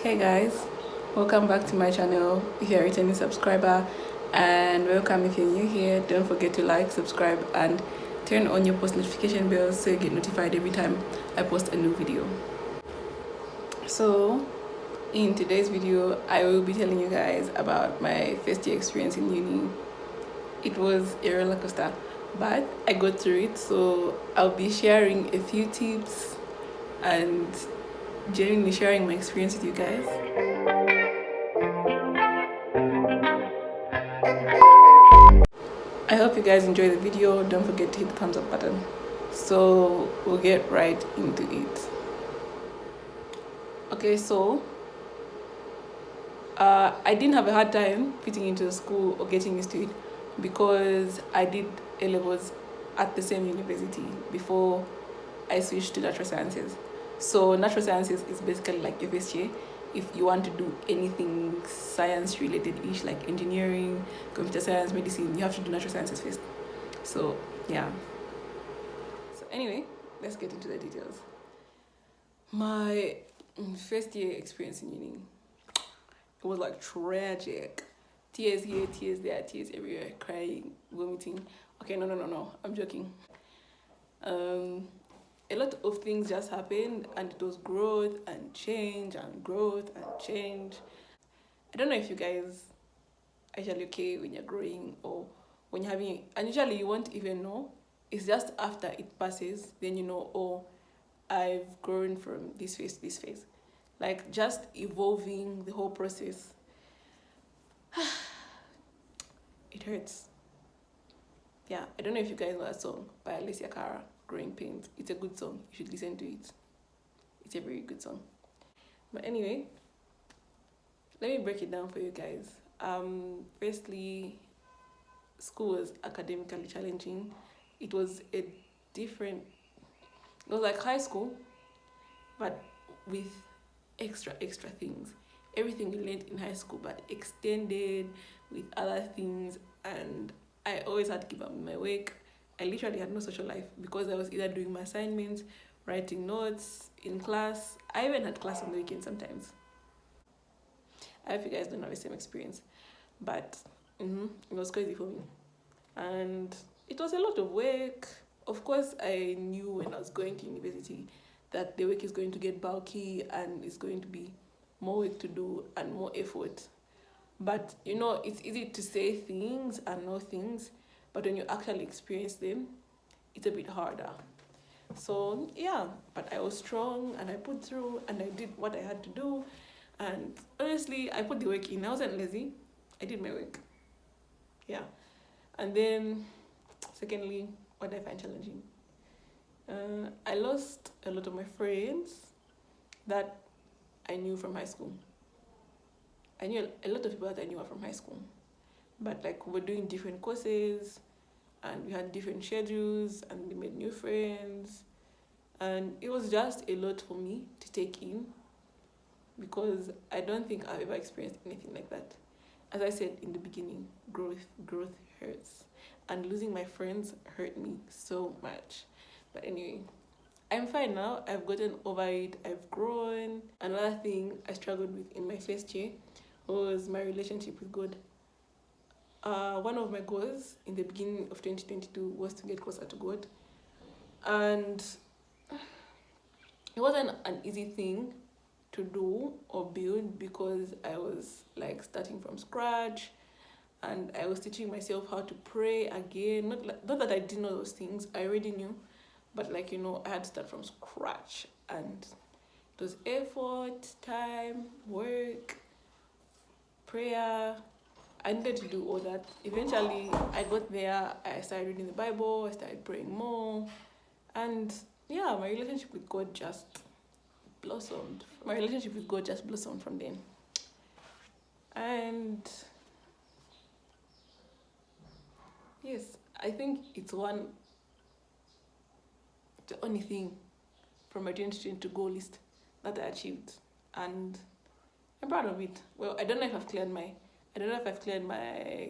Hey guys, welcome back to my channel if you're a returning subscriber, and welcome if you're new here. Don't forget to like, subscribe, and turn on your post notification bell so you get notified every time I post a new video. So in today's video I will be telling you guys about my first year experience in uni. It was a roller coaster, but I got through it, so I'll be sharing a few tips and genuinely sharing my experience with you guys. I hope you guys enjoy the video. Don't forget to hit the thumbs up button. So we'll get right into it. Okay, so I didn't have a hard time fitting into the school or getting used to it because I did A levels at the same university before I switched to natural sciences. So natural sciences is basically like your first year if you want to do anything science related ish, like engineering, computer science, medicine. You have to do natural sciences first. So yeah. So anyway, let's get into the details. My first year experience in uni, it was like tragic. Tears here, tears there, tears everywhere, crying, vomiting. Okay, no, I'm joking. A lot of things just happened, and it was growth and change and growth and change. I don't know if you guys are actually okay when you're growing or when you're having, and usually you won't even know. It's just after it passes, then you know, oh, I've grown from this phase to this phase. Like just evolving the whole process. It hurts. Yeah, I don't know if you guys know that song by Alicia Cara, Growing Pains. It's a good song. You should listen to it. It's a very good song. But anyway, let me break it down for you guys. Firstly, school was academically challenging. It was a different, it was like high school, but with extra things. Everything we learned in high school, but extended with other things. And I always had to give up my work. I literally had no social life because I was either doing my assignments, writing notes in class. I even had class on the weekend sometimes. I hope you guys don't have the same experience, but it was crazy for me. And it was a lot of work. Of course, I knew when I was going to university that the work is going to get bulky and it's going to be more work to do and more effort. But you know, it's easy to say things and know things, but when you actually experience them, it's a bit harder. So yeah, but I was strong and I put through and I did what I had to do. And honestly, I put the work in. I wasn't lazy. I did my work. Yeah. And then, secondly, what I find challenging? I lost a lot of my friends that I knew from high school. I knew a lot of people that I knew are from high school. But like we were doing different courses and we had different schedules and we made new friends. And it was just a lot for me to take in because I don't think I've ever experienced anything like that. As I said in the beginning, growth hurts. And losing my friends hurt me so much. But anyway, I'm fine now. I've gotten over it. I've grown. Another thing I struggled with in my first year was my relationship with God. One of my goals in the beginning of 2022 was to get closer to God. And it wasn't an easy thing to do or build because I was like starting from scratch and I was teaching myself how to pray again. Not that I didn't know those things, I already knew, but like, you know, I had to start from scratch and it was effort, time, work, prayer. I needed to do all that. Eventually, I got there, I started reading the Bible, I started praying more, and yeah, my relationship with God just blossomed. My relationship with God just blossomed from then. And yes, I think it's the only thing from my 2022 goal list that I achieved. And I'm proud of it. Well, I don't know if I've cleared my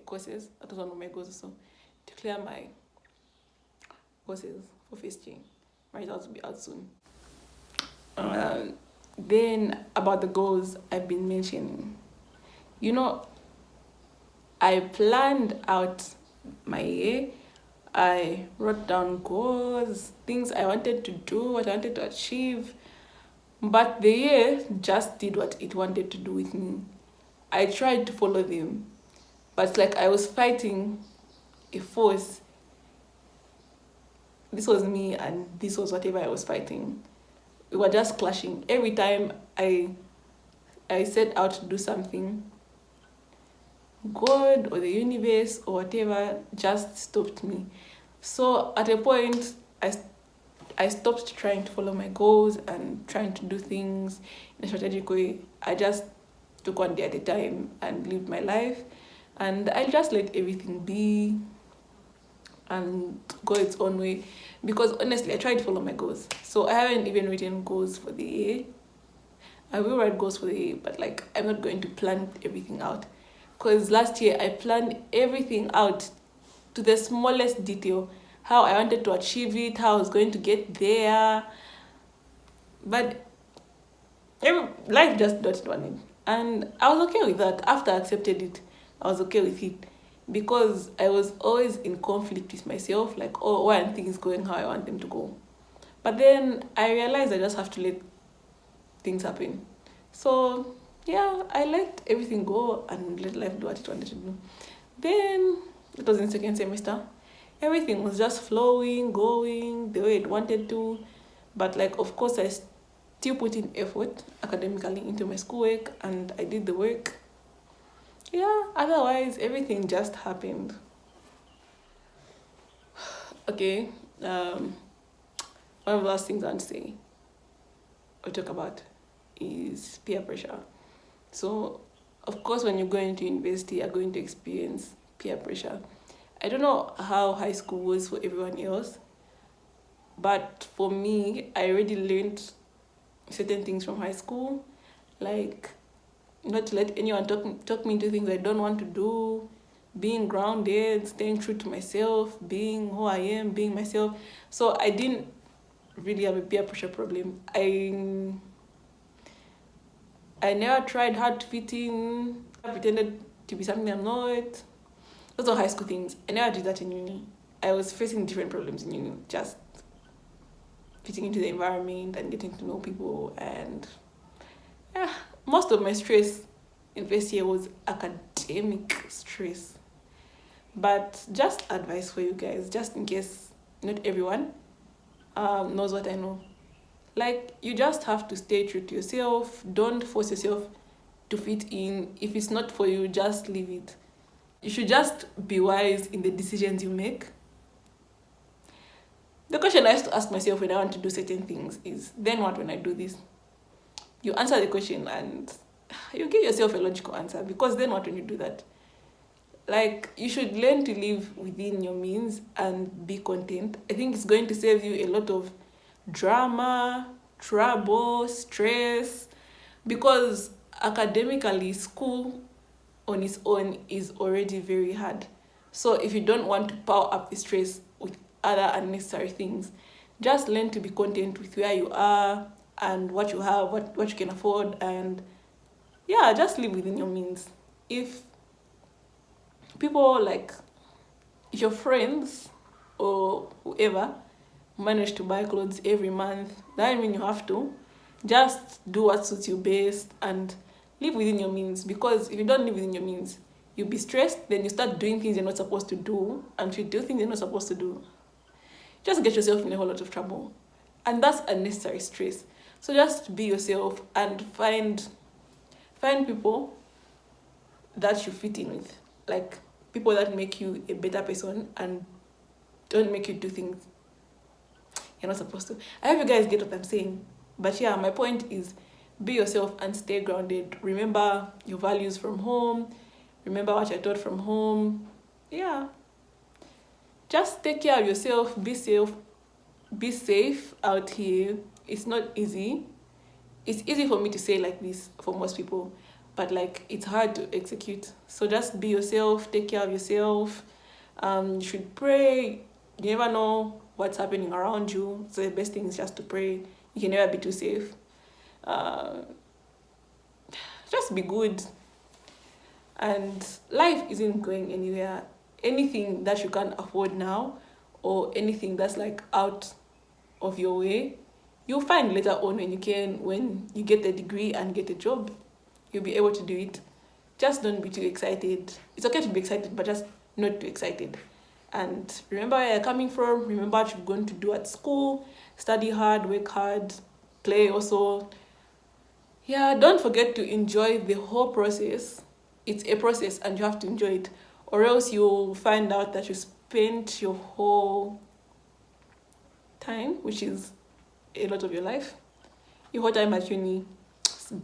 courses. That was one of my goals also. To clear my courses for first year. My results will be out soon. Then about the goals I've been mentioning, you know, I planned out my year. I wrote down goals, things I wanted to do, what I wanted to achieve. But the year just did what it wanted to do with me. I tried to follow them, but it's like I was fighting a force. This was me, and this was whatever I was fighting. We were just clashing. Every time I set out to do something, God or the universe or whatever just stopped me. So at a point, I stopped trying to follow my goals and trying to do things in a strategic way. I just took one day at a time and lived my life, and I just let everything be and go its own way, because honestly I tried to follow my goals. So I haven't even written goals for the year. I will write goals for the year, but like I'm not going to plan everything out, because last year I planned everything out to the smallest detail, how I wanted to achieve it, how I was going to get there, but life just dodged one in. And I was okay with that. After I accepted it, I was okay with it, because I was always in conflict with myself, like, oh, why aren't things going how I want them to go? But then I realized I just have to let things happen. So yeah, I let everything go and let life do what it wanted to do. Then it was in second semester. Everything was just flowing, going the way it wanted to. But like, of course, I still put in effort academically into my schoolwork, and I did the work. Yeah, otherwise everything just happened. Okay, one of the last things I want to say or talk about is peer pressure. So, of course, when you go into university, you're going to experience peer pressure. I don't know how high school was for everyone else, but for me, I already learned certain things from high school, like not to let anyone talk me into things I don't want to do, being grounded, staying true to myself, being who I am, being myself. So I didn't really have a peer pressure problem. I never tried hard to fit in. I pretended to be something I'm not. Those are high school things. I never did that in uni. I was facing different problems in uni, just fitting into the environment and getting to know people. And yeah, most of my stress in first year was academic stress. But just advice for you guys, just in case not everyone knows what I know. Like, you just have to stay true to yourself. Don't force yourself to fit in. If it's not for you, just leave it. You should just be wise in the decisions you make. The question I used to ask myself when I want to do certain things is, then what when I do this? You answer the question and you give yourself a logical answer, because then what when you do that? Like, you should learn to live within your means and be content. I think it's going to save you a lot of drama, trouble, stress, because academically, school on its own is already very hard. So if you don't want to power up the stress with other unnecessary things, just learn to be content with where you are and what you have, what you can afford, and yeah, just live within your means. If people like, if your friends or whoever manage to buy clothes every month, that doesn't mean you have to. Just do what suits you best and live within your means, because if you don't live within your means, you'll be stressed, then you start doing things you're not supposed to do, and if you do things you're not supposed to do, just get yourself in a whole lot of trouble, and that's unnecessary stress. So just be yourself and find people that you fit in with, like people that make you a better person and don't make you do things you're not supposed to. I hope you guys get what I'm saying. But yeah, my point is, be yourself and stay grounded. Remember your values from home. Remember what you're taught from home. Yeah. Just take care of yourself. Be safe. Be safe out here. It's not easy. It's easy for me to say like this for most people, but like, it's hard to execute. So just be yourself. Take care of yourself. You should pray. You never know what's happening around you. So the best thing is just to pray. You can never be too safe. Uh, just be good. And life isn't going anywhere. Anything that you can't afford now, or anything that's like out of your way, you'll find later on when you get the degree and get a job, you'll be able to do it. Just don't be too excited. It's okay to be excited, but just not too excited. And remember where you're coming from. Remember what you're going to do at school. Study hard, work hard, play also. Yeah, don't forget to enjoy the whole process. It's a process and you have to enjoy it. Or else you'll find out that you spent your whole time, which is a lot of your life, your whole time at uni,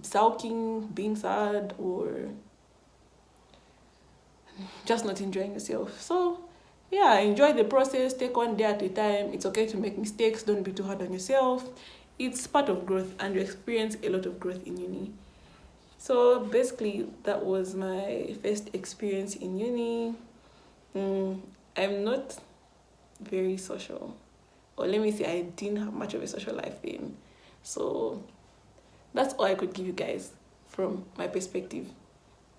sulking, being sad, or just not enjoying yourself. So yeah, enjoy the process, take one day at a time. It's okay to make mistakes, don't be too hard on yourself. It's part of growth and you experience a lot of growth in uni. So basically that was my first experience in uni. I'm not very social, or let me say I didn't have much of a social life then. So that's all I could give you guys from my perspective.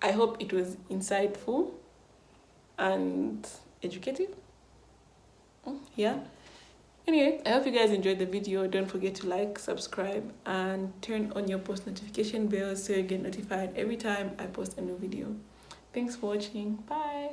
I hope it was insightful and educative. Yeah. Anyway, I hope you guys enjoyed the video. Don't forget to like, subscribe, and turn on your post notification bell so you get notified every time I post a new video. Thanks for watching. Bye.